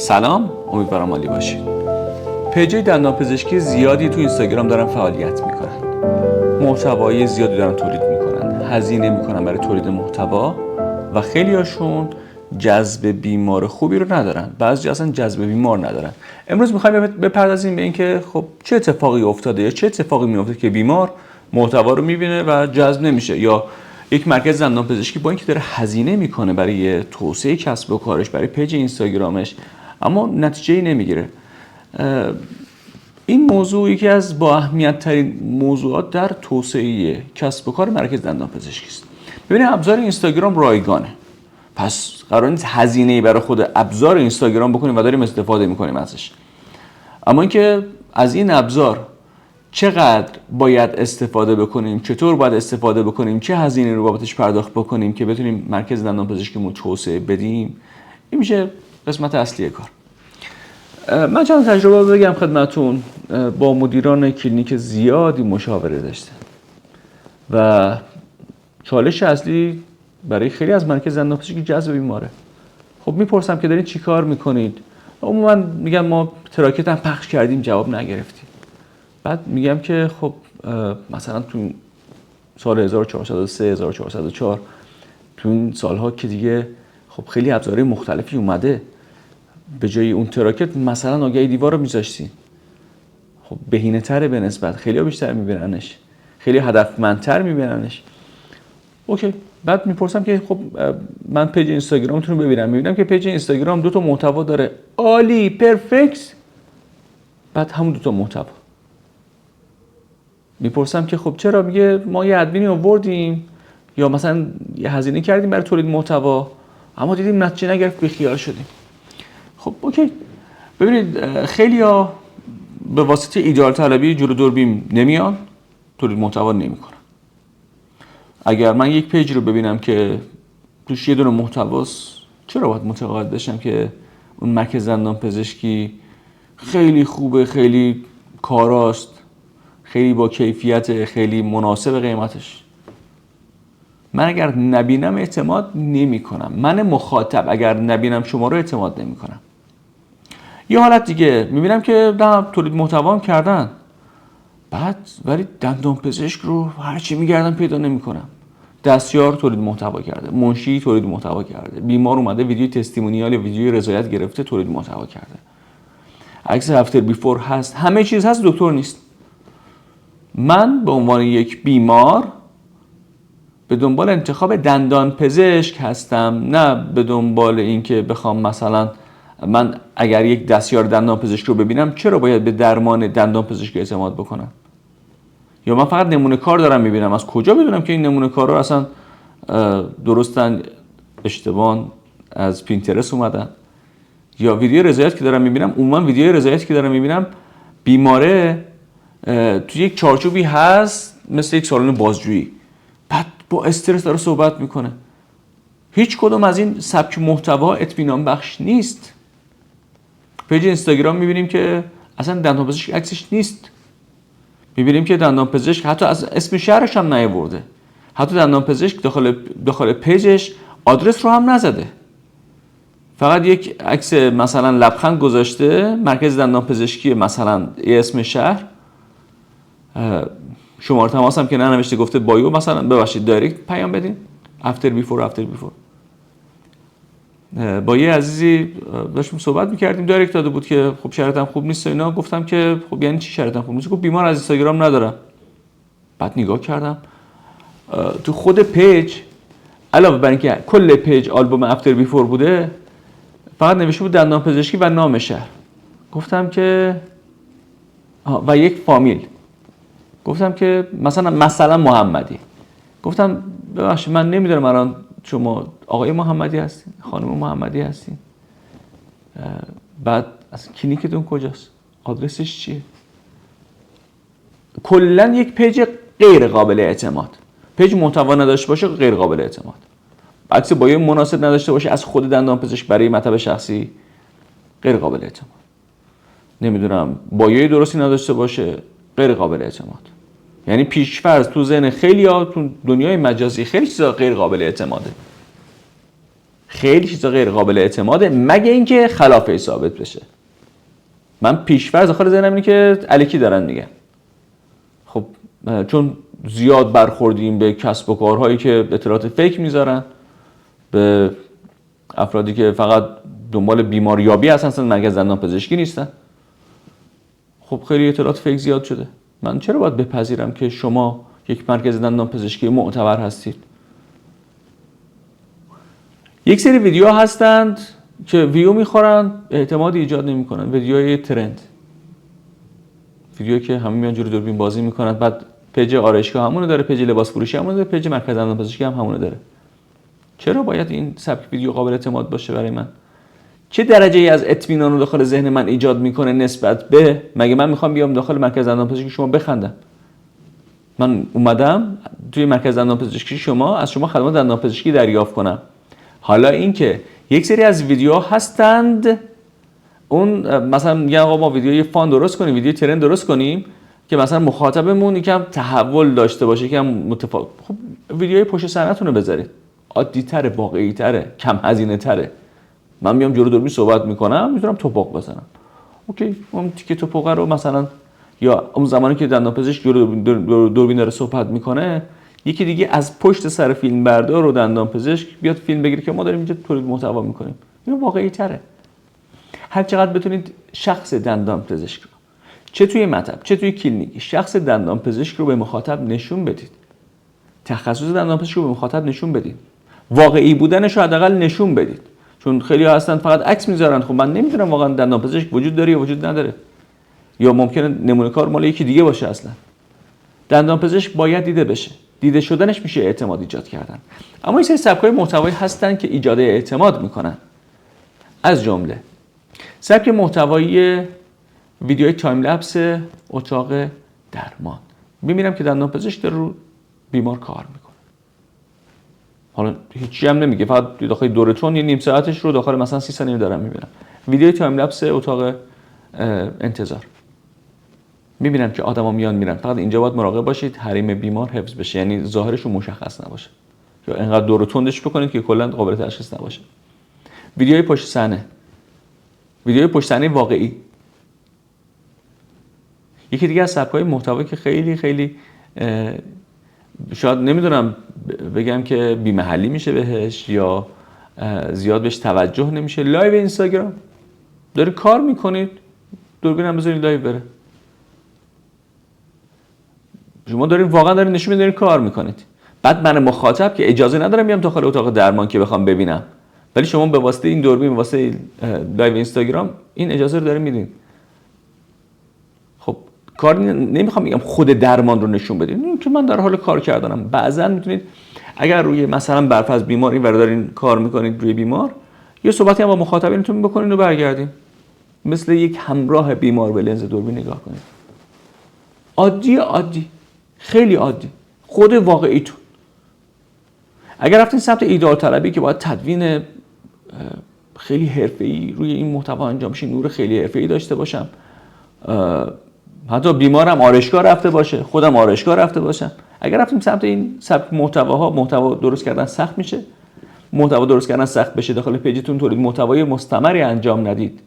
سلام، امیدوارم عالی باشید. پیج‌های دندانپزشکی زیادی تو اینستاگرام دارن فعالیت میکنن. محتوای زیادی دارن تولید میکنن. هزینه میکنن برای تولید محتوا و خیلی‌هاشون جذب بیمار خوبی رو ندارن. بعضی اصلا جذب بیمار ندارن. امروز می‌خوایم بپردازیم به اینکه خب چه اتفاقی افتاده یا چه اتفاقی میفته که بیمار محتوا رو میبینه و جذب نمیشه، یا یک مرکز دندانپزشکی با اینکه داره هزینه میکنه برای توسعه کسب و کارش، برای پیج اینستاگرامش، اما نتیجه‌ای نمیگیره. این موضوع یکی از با اهمیت ترین موضوعات در توسعه کسب و کار مرکز دندانپزشکی است. ببینید، ابزار اینستاگرام رایگانه، پس قرار نیست هزینه‌ای برای خود ابزار اینستاگرام بکنیم و داریم استفاده میکنیم ازش. اما اینکه از این ابزار چقدر باید استفاده بکنیم، چطور باید استفاده بکنیم، چه هزینه رو بابتش پرداخت بکنیم که بتونیم مرکز دندانپزشکیمون توسعه بدیم، این میشه قسمت اصلی کار. من چند تجربه بگم خدمتون. با مدیران کلینیک زیادی مشاوره داشتم و چالش اصلی برای خیلی از مرکز دندانپزشکی جذب بیماره. خب میپرسم که دارین چی کار میکنید؟ عموما میگن ما تراکت هم پخش کردیم، جواب نگرفتیم. بعد میگم که خب مثلا تو سال 1403 1404 تو این سالها که دیگه خب خیلی ابزارهای مختلفی اومده، به جای اون تراکت مثلا آگهی دیوار رو میذاشتین. خب بهینه تره به نسبت، خیلی ها بیشتر میبیننش، خیلی هدفمندتر میبیننش. اوکی. بعد میپرسم که خب من پیج اینستاگرامتون رو میبینم که پیج اینستاگرام 2 تا محتوا داره، عالی، پرفکت. بعد همون 2 تا محتوا. میپرسم که خب چرا؟ میگه ما یه ادمینی آوردیم یا مثلا یه هزینه کردیم برای تولید محتوا، اما دیدیم نتیجه نگرفت، بیخیال شدیم. خب اوکی. ببینید، خیلیا به واسطه ایدئال طلبی جلو دوربین نمیان، تولید محتوا نمیکنن. اگر من یک پیج رو ببینم که توش یه دونه محتواست، چرا باید متقاعد بشم که اون مرکز دندانپزشکی خیلی خوبه، خیلی کاراست، خیلی با کیفیت، خیلی مناسب قیمتش؟ من اگر نبینم اعتماد نمی کنم. من مخاطب اگر نبینم شما رو اعتماد نمی کنم. یه حالت دیگه میبینم که تولید محتوا هم کردن، بعد ولی دندانپزشک رو هرچی میگردم پیدا نمی کنم. دستیار تولید محتوا کرده، منشی تولید محتوا کرده، بیمار اومده ویدیو تستیمونیال یا ویدیو رضایت گرفته تولید محتوا کرده، عکس افتر بیفور هست، همه چیز هست، دکتر نیست. من به عنوان یک بیمار به دنبال انتخاب دندانپزشک هستم، نه به دنبال اینکه بخوام مثلا من اگر یک دستیار دندانپزشک رو ببینم چرا باید به درمان دندانپزشک اعتماد بکنم؟ یا من فقط نمونه کار دارم میبینم، از کجا بدونم که این نمونه کارا اصلا درستن، اشتباهن، از پینترست اومدن؟ یا ویدیو رضایت که دارم میبینم، عموما ویدیو رضایتی که دارم میبینم بیماره تو یک چارچوبی هست مثل یک سالن بازجویی، بعد با استرس داره صحبت میکنه. هیچ کدوم از این سبک محتوا اطمینان بخش نیست. پیج اینستاگرام میبینیم که اصلا دندانپزشک عکسش نیست. میبینیم که دندانپزشک حتی از اسم شهرش هم نیاورده. حتی دندانپزشک داخل پیجش آدرس رو هم نزده. فقط یک عکس مثلا لبخند گذاشته، مرکز دندانپزشکی مثلا یه اسم شهر، شماره تماس هم که ننوشته، گفته بایو مثلا، ببخشید دایرکت پیام بدین، افتر بیفور. با یه عزیزی داشتیم صحبت می‌کردیم، دایرکت داده بود که خب شرایطم خوب نیست و اینا. گفتم که خب یعنی چی شرایطم خوب نیست؟ گفت بیمار از اینستاگرام ندارم. بعد نگاه کردم تو خود پیج، علاوه بر اینکه کل پیج آلبوم افتر بیفور بوده، فقط نوشته بود دندانپزشکی و نام شهر. گفتم که و یک فامیل. گفتم که مثلا محمدی. گفتم ببخشید من نمیدونم الان شما آقای محمدی هستین، خانم محمدی هستین؟ بعد اصلا کلینیکتون کجاست؟ آدرسش چیه؟ کلا یک پیج غیر قابل اعتماد. پیج محتوا نداشته باشه غیر قابل اعتماد. عکس بایو مناسب نداشته باشه از خود دندانپزشک برای مطلب شخصی، غیر قابل اعتماد. نمیدونم بایوی درستی نداشته باشه، غیر قابل اعتماد. یعنی پیش‌فرض تو ذهن خیلی‌ها تو دنیای مجازی خیلی چیزا غیر قابل اعتماده. خیلی چیزا غیر قابل اعتماده، مگه اینکه خلافه ثابت بشه. من پیش‌فرض داخل ذهنم اینه که الکی دارن میگن. خب چون زیاد برخوردیم به کسب و کارهایی که اطلاعات فیک میذارن، به افرادی که فقط دنبال بیماریابی هستن، اصلا مرکز دندان پزشکی نیستن. خب خیلی اطلاعات فیک زیاد شده. من چرا باید بپذیرم که شما یک مرکز دندان پزشکی معتبر هستید؟ یک سری ویدیوها هستند که ویو میخورن، اعتمادی ایجاد نمیکنن. ویدیوهای ترند، ویدیویی که همه میان جلوی دوربین بازی میکنن، بعد پیج آرایشگاه همونو داره، پیج لباس فروشی همونو داره، پیج مرکز دندان پزشکی هم همونو داره. چرا باید این سبک ویدیو قابل اعتماد باشه برای من؟ چه درجه‌ای از اطمینان رو داخل ذهن من ایجاد میکنه نسبت به، مگه من میخوام بیام داخل مرکز دندان پزشکی شما بخندم؟ من اومدم توی مرکز دندان پزشکی شما از شما خدمات دندان پزشکی دریافت کنم. حالا اینکه یک سری از ویدیوها هستند اون مثلا میگن آقا ما ویدیوی فان درست کنیم، ویدیو ترند درست کنیم که مثلا مخاطبمون یکم تحول داشته باشه، یکم متفاوت. خب ویدیوی پشت صحنه‌تون رو بذارید، عادی‌تره، واقعی‌تره، کم هزینه‌تره. من میام جلو دوربین صحبت میکنم، میتونم توپق بزنم. اوکی، اون تیکه توپق رو مثلا، یا اون زمانی که دندانپزشک جلو دوربین داره صحبت میکنه، یکی دیگه از پشت سر فیلم بردار و دندانپزشک بیاد فیلم بگیره که ما داریم اینجا تولید محتوا میکنیم. این واقعی‌تره. هر چقدر بتونید شخص دندانپزشک رو، چه توی مطب چه توی کلینیک، شخص دندانپزشک رو به مخاطب نشون بدید. تخصص دندانپزشک رو به مخاطب نشون بدید. واقعی بودنش رو حداقل نشون بدید. چون خیلی ها هستن فقط عکس میذارن. خب من نمیدونم واقعا دندانپزشک وجود داره یا وجود نداره، یا ممکنه نمونه کار مال یکی دیگه باشه. اصلا دندانپزشک باید دیده بشه. دیده شدنش میشه اعتماد ایجاد کردن. اما این سری سبک‌های محتوایی هستن که ایجاد اعتماد میکنن. از جمله سبک محتوایی ویدیوی تایم لپس اتاق درمان. میبینم که دندانپزشک داره رو بیمار کار میکنه. حالا هیچی هم نمیگه، فقط داخل دورتون یه نیم ساعتش رو داخل مثلا 30 ثانیه دارم میبینم. ویدیوی تایم لپس اتاق انتظار. میبینم که آدما میان میرن. فقط اینجا باید مراقب باشید حریم بیمار حفظ بشه، یعنی ظاهرشون مشخص نباشه، یا اینقدر دور و تندش بکنید که کلا قابل تشخیص نباشه. ویدیوی پشت صحنه، ویدیوی پشت صحنه واقعی. یکی دیگه از سبک‌های محتوایی که خیلی خیلی شاید نمیدونم بگم که بی‌محلی میشه بهش یا زیاد بهش توجه نمیشه، لایو اینستاگرام. داری کار میکنید، دوربین هم بذارید لایو بره. شما واقعا دارید نشون میدید کار میکنید. بعد من مخاطب که اجازه ندارم بیام داخل اتاق درمان که بخوام ببینم، ولی شما به واسطه این دوربین، به واسطه لایو اینستاگرام این اجازه رو دارید میدین. خب کار نمیخوام بگم خود درمان رو نشون بدید، که من در حال کار کردنم. بعضا میتونید اگر روی مثلا برفرض بیمار این دارین کار میکنید روی بیمار، یه صحبتی هم با مخاطبینتون بکنید و برگردین، مثل یک همراه بیمار به لنز دوربین نگاه کنید. عادی، خیلی عادی، خود واقعیتون. اگر رفتین سمت ایدئال طلبی که باید تدوین خیلی حرفه‌ای روی این محتوا انجام شه، نور خیلی حرفه‌ای داشته باشم، حتی بیمارم آرایشگاه رفته باشه، خودم آرایشگاه رفته باشم، اگر رفتیم سمت این سبک محتواها، محتوا درست کردن سخت میشه. محتوا درست کردن سخت بشه، داخل پیجتون تولید محتوای مستمری انجام ندید،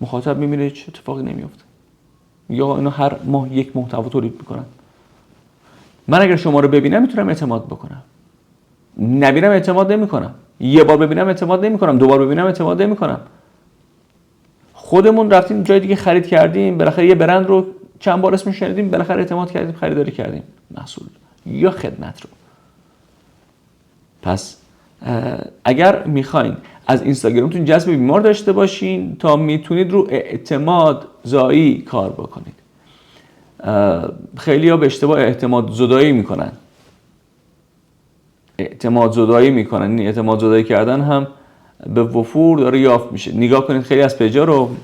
مخاطب میبینه چه اتفاقی نمیفته، یا اینا هر ماه یک محتوا تولید میکنن. من اگر شما رو ببینم میتونم اعتماد بکنم، نبینم اعتماد نمیکنم، یه بار ببینم اعتماد نمیکنم، دو بار ببینم اعتماد نمیکنم. خودمون رفتیم جای دیگه خرید کردیم، بالاخره یه برند رو چند بار اسمش شنیدیم، بالاخره اعتماد کردیم، خریداری کردیم محصول یا خدمت رو. پس اگر میخواین از اینستاگرامتون جذب بیمار داشته باشین تا میتونید رو اعتماد زایی کار بکنید. خیلی ها به اشتباه اعتماد زدایی میکنن. این اعتماد زدایی کردن هم به وفور داره یافت میشه. نگاه کنید خیلی از پیجا رو،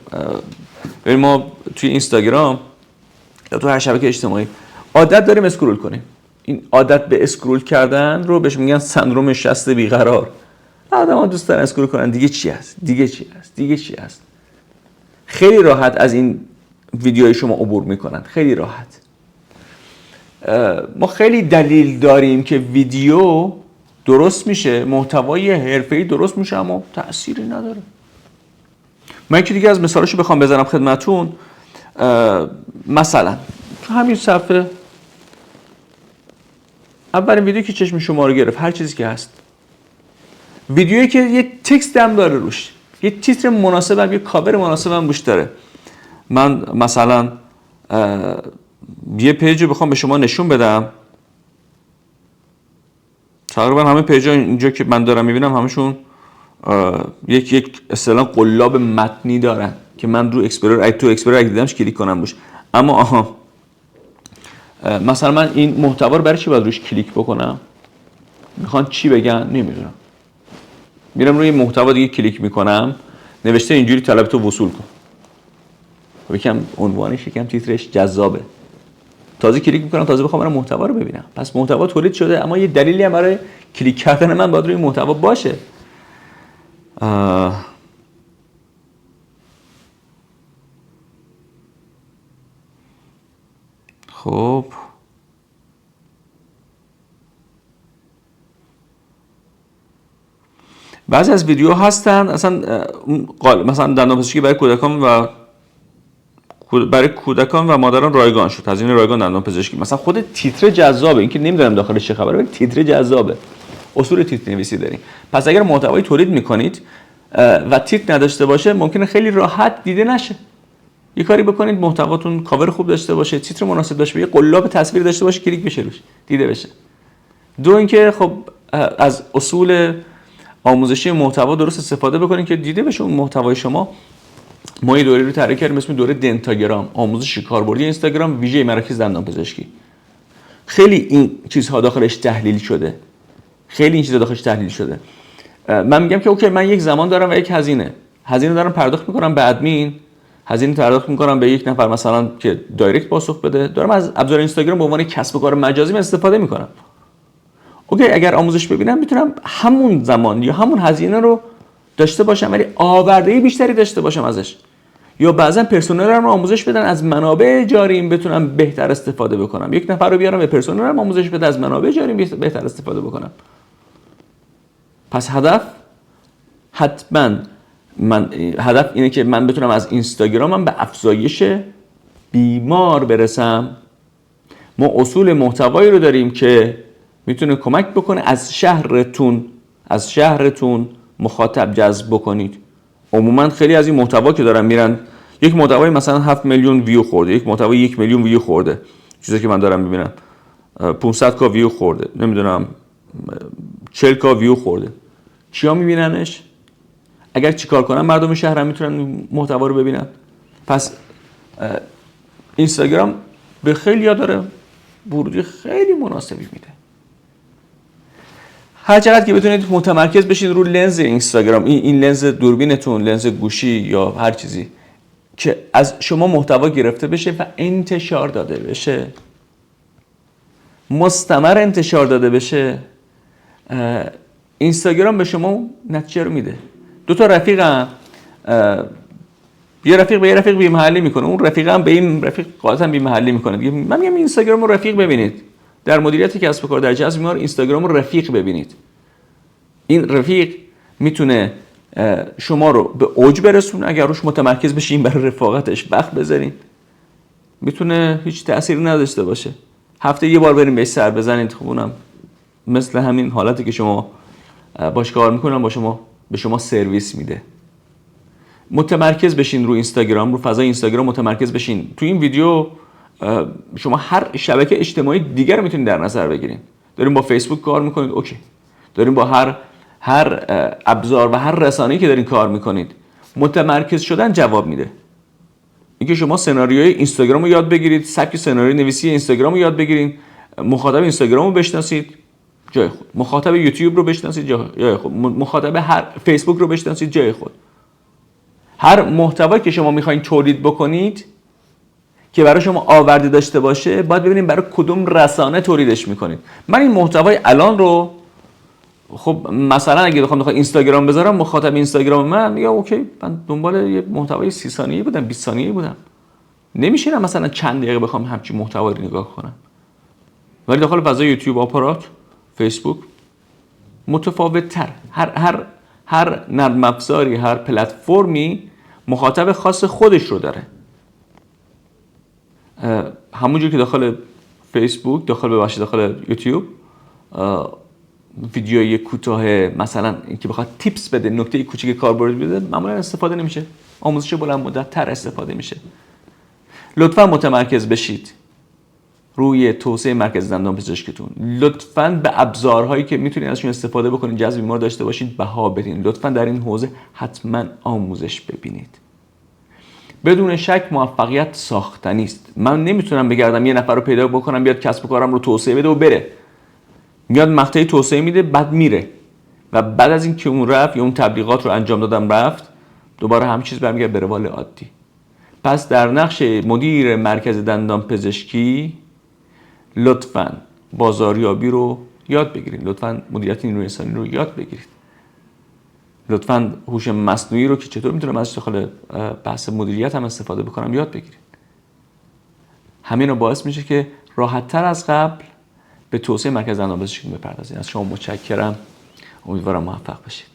ما توی اینستاگرام یا تو هر شبکه اجتماعی عادت داریم اسکرول کنیم. این عادت به اسکرول کردن رو بهش میگن سندروم شست بیقرار. آدم‌ها دوست دارن اسکرول کنن، دیگه چی هست. خیلی راحت از این ویدیوهای شما عبور میکنن، خیلی راحت. ما خیلی دلیل داریم که ویدیو درست میشه، محتوای حرفه‌ای درست میشه، اما تأثیری نداره. من یکی دیگه از مثالاشو بخوام بزنم خدمتون، مثلا تو همین صفحه اولین ویدیویی که چشم شما رو گرفت، هر چیزی که هست، ویدیویی که یه تکست هم داره روش، یه تیتر مناسبم، یه کاور مناسبم روش داره. من مثلا یه پیج رو بخوام به شما نشون بدم، تقریبا همه پیج‌ها اینجا که من دارم میبینم همشون یک اصطلاح قلاب متنی دارن که من رو اکسپلور اگه دیدمش کلیک کنم روش. اما مثلا من این محتوا رو برای چی باید روش کلیک بکنم؟ میخوان چی بگن؟ نمیدونم. میرم روی محتوا دیگه کلیک میکنم، نوشته اینجوری طلب تو وصول کن. خب یکم عنوانش، یکم تیترش جذابه. تازه کلیک میکنم، تازه بخوام برم محتوا رو ببینم. پس محتوا تولید شده، اما یه دلیلی هم برای کلیک کردن من باید روی محتوا باشه. خب بعضی از ویدیو هستن اصلا مثلا دندانپزشکی برای کودکان و مادران رایگان شد، تزیین رایگان دندانپزشکی. مثلا خود تیتر جذابه، اینکه نمیدونم داخلش چه خبره، ولی تیتر جذابه. اصول تیتر نویسی داریم. پس اگر محتوایی تولید میکنید و تیتر نداشته باشه، ممکنه خیلی راحت دیده نشه. یه کاری بکنید محتواتون کاور خوب داشته باشه، تیتر مناسب داشته باشه، یه قلاب تصویر داشته باشه، کلیک بشه روش، دیده بشه. دو اینکه خب از اصول آموزشی محتوا درست استفاده بکنید که دیده بشه اون محتوای شما. ما یه دوره رو طراحی کردیم اسم دوره دنتاگرام، آموزش کاربردی اینستاگرام ویژه مراکز دندانپزشکی. خیلی این چیزها داخلش تحلیل شده. من میگم که اوکی، من یک زمان دارم و یک هزینه دارم پرداخت میکنم به ادمین، هزینه پرداخت میکنم به یک نفر مثلا که دایرکت پاسخ بده، دارم از ابزار اینستاگرام به عنوان کسب و کار مجازی استفاده میکنم. اوکی، اگر آموزش ببینم میتونم همون زمان یا همون هزینه رو داشته باشم ولی آوردهی بیشتری داشته باشم ازش. یا بعضا پرسنلم رو آموزش بدن، از منابع جاریم بتونم بهتر استفاده بکنم. یک نفر رو بیارم به پرسنلم آموزش بده، از منابع جاریم بهتر استفاده بکنم. پس هدف اینه که من بتونم از اینستاگرامم به افزایش بیمار برسم. ما اصول محتوایی رو داریم که میتونه کمک بکنه از شهرتون مخاطب جذب بکنید. عموما خیلی از این محتوا که دارن میرن، یک محتوای مثلا 7 میلیون ویو خورده، یک محتوای 1 میلیون ویو خورده، چیزی که من دارم میبینم 500 کا ویو خورده، نمیدونم 40 کا ویو خورده. چیا میبیننش؟ اگر چیکار کنن مردم شهرم میتونن محتوا رو ببینن. پس اینستاگرام به خیلی‌ها داره ورودی خیلی مناسبی میده. هر چقدر که بتونید متمرکز بشید رو لنز اینستاگرام، این لنز دوربینتون، لنز گوشی یا هر چیزی که از شما محتوا گرفته بشه و انتشار داده بشه، مستمر انتشار داده بشه، اینستاگرام به شما نتیجه رو میده. دو تا رفیقم، یه رفیق به یه رفیق بی‌محلی میکنه، اون رفیق هم به این رفیق غالبا بی‌محلی میکنه. من میگم اینستاگرام رو رفیق ببینید. در مدیریت کسب و کار، در جذب بیمار، اینستاگرام رو رفیق ببینید. این رفیق میتونه شما رو به اوج برسونه اگر روش متمرکز بشین، برای رفاقتش وقت بذارین. میتونه هیچ تأثیری نداشته باشه، هفته یه بار بریم بهش سر بزنید، خب اونم مثل همین حالتی که شما باش کار میکنن به شما سرویس میده. متمرکز بشین رو اینستاگرام، رو فضای اینستاگرام متمرکز بشین. تو این ویدیو شما هر شبکه اجتماعی دیگر رو میتونید در نظر بگیرید. داریم با فیسبوک کار میکنید، اوکی. داریم با هر ابزار و هر رسانه‌ای که دارین کار میکنید، متمرکز شدن جواب میده. اینکه شما سناریوی اینستاگرام رو یاد بگیرید، سبک سناریو نویسی اینستاگرام رو یاد بگیرید، مخاطب اینستاگرام رو بشناسید، جای خود. مخاطب یوتیوب رو بشناسید، جای خود. مخاطب هر فیسبوک رو بشناسید، جای خود. هر محتوایی که شما میخواین تولید بکنید که برای شما آورده داشته باشه، باید ببینید برای کدوم رسانه تولیدش میکنید. من این محتوای الان رو، خب مثلا اگه بخوام اینستاگرام بذارم، مخاطب اینستاگرام من میگه اوکی، من دنبال یه محتوای 30 ثانیه‌ای بودم، 20 ثانیه‌ای بودم. نمیشینم مثلا چند دقیقه بخوام همچین محتوایی رو نگاه کنم. ولی داخل فضای یوتیوب، آپارات، فیسبوک، متفاوت تر. هر نرم افزاری، هر پلتفرمی مخاطب خاص خودش رو داره. همونجور که داخل فیسبوک، داخل یوتیوب ویدیوی کوتاه مثلا اینکه بخواد تیپس بده، نکته کوچیک کاربرد بده، معمولا استفاده نمیشه. آموزش بلند مدت تر استفاده میشه. لطفاً متمرکز بشید روی توسعه مرکز دندان پزشکیتون. لطفاً به ابزارهایی که میتونید ازشون استفاده بکنید، جذب بیمار داشته باشید، بها بدین. لطفاً در این حوزه حتما آموزش ببینید. بدون شک موفقیت ساختنی است. من نمیتونم بگردم یه نفر رو پیدا بکنم بیاد کسب و کارم رو توسعه بده و بره. میاد مقطعی توسعه میده، بعد میره و بعد از این که اون رفت یا اون تبلیغات رو انجام دادم رفت، دوباره همین چیز برمیگرده به روال عادی. پس در نقش مدیر مرکز دندان پزشکی لطفاً بازاریابی رو یاد بگیرید. لطفاً مدیریت نیروی انسانی رو یاد بگیرید. لطفاً هوش مصنوعی رو که چطور میتونم ازش داخل بحث مدیریت هم استفاده بکنم یاد بگیرید. همین رو باعث میشه که راحت‌تر از قبل به توسعه مرکز دندان پزشکی بپردازید. از شما متشکرم. امیدوارم موفق باشید.